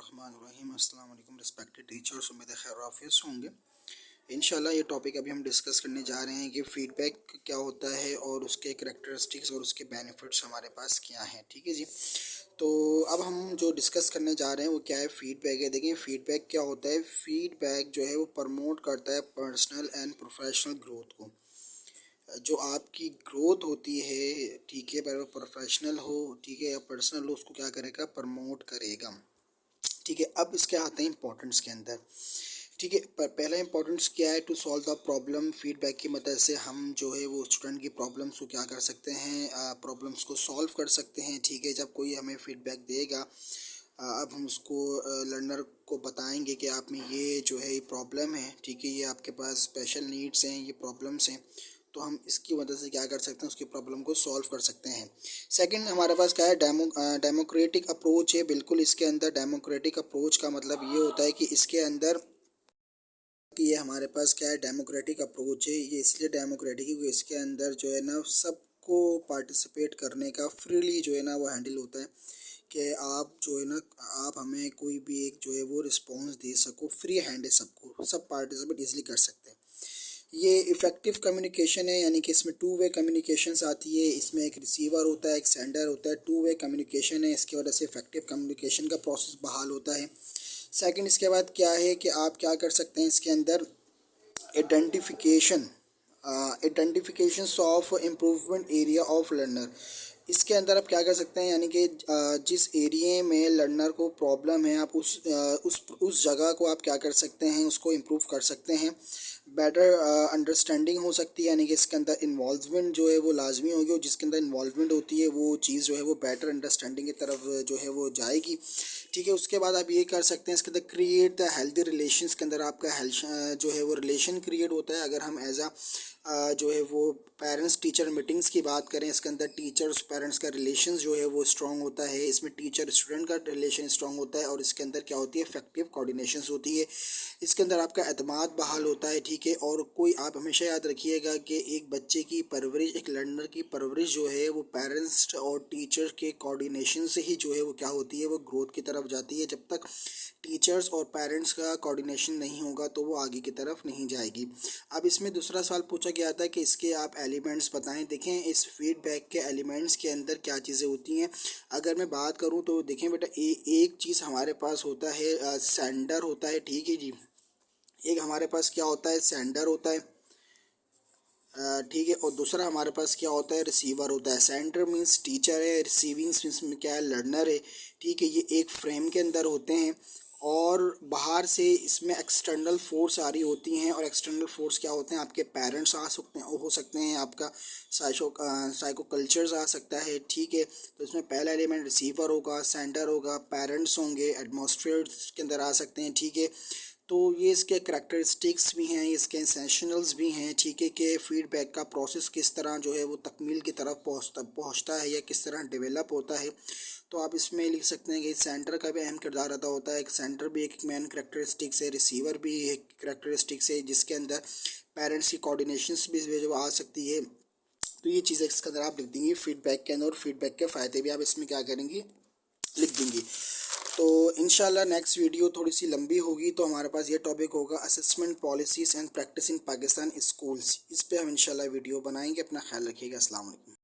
बिस्मिल्लाहिर्रहमानिर्रहीम। अस्सलाम वालेकुम रिस्पेक्टेड टीचर्स, उम्मीद है खैर आफियत होंगे। इंशाल्लाह ये टॉपिक अभी हम डिस्कस करने जा रहे हैं कि फ़ीडबैक क्या होता है और उसके करैक्टरिस्टिक्स और उसके बेनिफिट्स हमारे पास क्या हैं। ठीक है जी। तो अब हम जो डिस्कस करने जा रहे हैं वो क्या है, फ़ीडबैक है। देखिए फ़ीडबैक क्या होता है। फ़ीडबैक जो है वो प्रमोट करता है पर्सनल एंड प्रोफेशनल ग्रोथ को। जो आपकी ग्रोथ होती है, ठीक है, पर वो प्रोफेशनल हो, ठीक है, या पर्सनल हो, उसको क्या करेगा, प्रमोट करेगा। ठीक है। अब इसके आते हैं इंपॉर्टेंस के अंदर। ठीक है। पहला इंपॉर्टेंस क्या है, to solve the problem. Feedback की मदद से हम जो है वो स्टूडेंट की प्रॉब्लम्स को क्या कर सकते हैं, प्रॉब्लम्स को सॉल्व कर सकते हैं। ठीक है। जब कोई हमें फीडबैक देगा, अब हम उसको लर्नर को बताएंगे कि आप में ये जो है ये प्रॉब्लम है, ठीक है, ये आपके पास स्पेशल नीड्स हैं, ये प्रॉब्लम्स हैं, तो हम इसकी मदद से क्या कर सकते हैं, उसकी प्रॉब्लम को सॉल्व कर सकते हैं। सेकंड हमारे पास क्या है, डेमोक्रेटिक अप्रोच है। बिल्कुल इसके अंदर डेमोक्रेटिक अप्रोच का मतलब ये होता है कि इसके अंदर कि ये हमारे पास क्या है, डेमोक्रेटिक अप्रोच है। ये इसलिए डेमोक्रेटिक क्योंकि इसके अंदर जो है ना सबको पार्टिसिपेट करने का फ्रीली जो है ना वो हैंडल होता है कि आप जो है ना आप हमें कोई भी एक जो है वो रिस्पॉन्स दे सको, फ्री हैंड है, सबको सब पार्टिसिपेट इजीली कर सकते हैं। ये इफ़ेक्टिव कम्युनिकेशन है, यानी कि इसमें टू वे कम्युनिकेशंस आती है। इसमें एक रिसीवर होता है, एक सेंडर होता है, टू वे कम्युनिकेशन है। इसकी वजह से इफ़ेक्टिव कम्युनिकेशन का प्रोसेस बहाल होता है। सेकंड इसके बाद क्या है कि आप क्या कर सकते हैं इसके अंदर, identification of improvement area of learner. इसके अंदर आप क्या कर सकते हैं, यानी कि जिस एरिया में लर्नर को प्रॉब्लम है, आप उस जगह को आप क्या कर सकते हैं, उसको इम्प्रूव कर सकते हैं। बेटर अंडरस्टैंडिंग हो सकती है, यानी कि इसके अंदर इन्वॉल्वमेंट जो है वो लाजमी होगी, और जिसके अंदर इन्वॉल्वमेंट होती है वो चीज़ जो है वो बेटर अंडरस्टैंडिंग की तरफ जो है वो जाएगी। ठीक है। उसके बाद आप ये कर सकते हैं इसके अंदर, क्रिएट द हेल्दी रिलेशंस। के अंदर आपका जो है वो रिलेशन क्रिएट होता है। अगर हम एज जो है वो पेरेंट्स टीचर मीटिंग्स की बात करें, इसके अंदर टीचर्स पेरेंट्स का रिलेशन जो है वो स्ट्रॉन्ग होता है। इसमें टीचर स्टूडेंट का रिलेशन स्ट्रॉन्ग होता है, और इसके अंदर क्या होती है, इफेक्टिव कोऑर्डिनेशन होती है। इसके अंदर आपका एतमाद बहाल होता है। ठीक है। और कोई आप हमेशा याद रखिएगा कि एक बच्चे की परवरिश, एक लर्नर की परवरिश जो है वो पेरेंट्स और टीचर के कोऑर्डिनेशन से ही जो है वो क्या होती है, वो ग्रोथ की तरफ जाती है। जब तक टीचर्स और पेरेंट्स का कोऑर्डिनेशन नहीं होगा तो वो आगे की तरफ नहीं जाएगी। अब इसमें दूसरा सवाल पूछा गया था कि इसके आप एलिमेंट्स बताएं। देखें इस फीडबैक के एलिमेंट्स के अंदर क्या चीज़ें होती हैं। अगर मैं बात करूं तो देखें बेटा, एक चीज़ हमारे पास होता है, सेंडर होता है। ठीक है जी। एक हमारे पास क्या होता है, सेंडर होता है। ठीक है। और दूसरा हमारे पास क्या होता है, रिसीवर होता है। सेंडर मीन्स टीचर है, रिसीविंग मीन्स में क्या है, लर्नर है। ठीक है। ये एक फ्रेम के अंदर होते हैं, और बाहर से इसमें एक्सटर्नल फोर्स आ रही होती हैं। और एक्सटर्नल फोर्स क्या होते हैं, आपके पेरेंट्स आ सकते हैं, हो सकते हैं आपका साइको कल्चर्स आ सकता है। ठीक है। तो इसमें पहला एलिमेंट रिसीवर होगा, सेंडर होगा, पेरेंट्स होंगे, एटमॉस्फेयर के अंदर आ सकते हैं। ठीक है। तो ये इसके करैक्टरिस्टिक्स भी हैं, इसके एसेंशियल्स भी हैं। ठीक है। कि फीडबैक का प्रोसेस किस तरह जो है वो तकमील की तरफ पहुंचता है, या किस तरह डेवलप होता है। तो आप इसमें लिख सकते हैं कि सेंटर का भी अहम किरदार अदा होता है। एक सेंटर भी एक मेन करैक्टरिस्टिक्स है, रिसीवर भी एक करैक्टरिस्टिक्स है, जिसके अंदर पेरेंट्स की कोऑर्डिनेशंस भी जो आ सकती है। तो ये चीज़ें इसके अंदर आप लिख देंगे फीडबैक के अंदर, और फीडबैक के फ़ायदे भी आप इसमें क्या करेंगी, लिख देंगी। तो इंशाल्लाह नेक्स्ट वीडियो थोड़ी सी लंबी होगी, तो हमारे पास ये टॉपिक होगा assessment policies and practice in Pakistan schools. इस पे हम इंशाल्लाह वीडियो बनाएंगे। अपना ख्याल रखिएगा। अस्सलाम वालेकुम।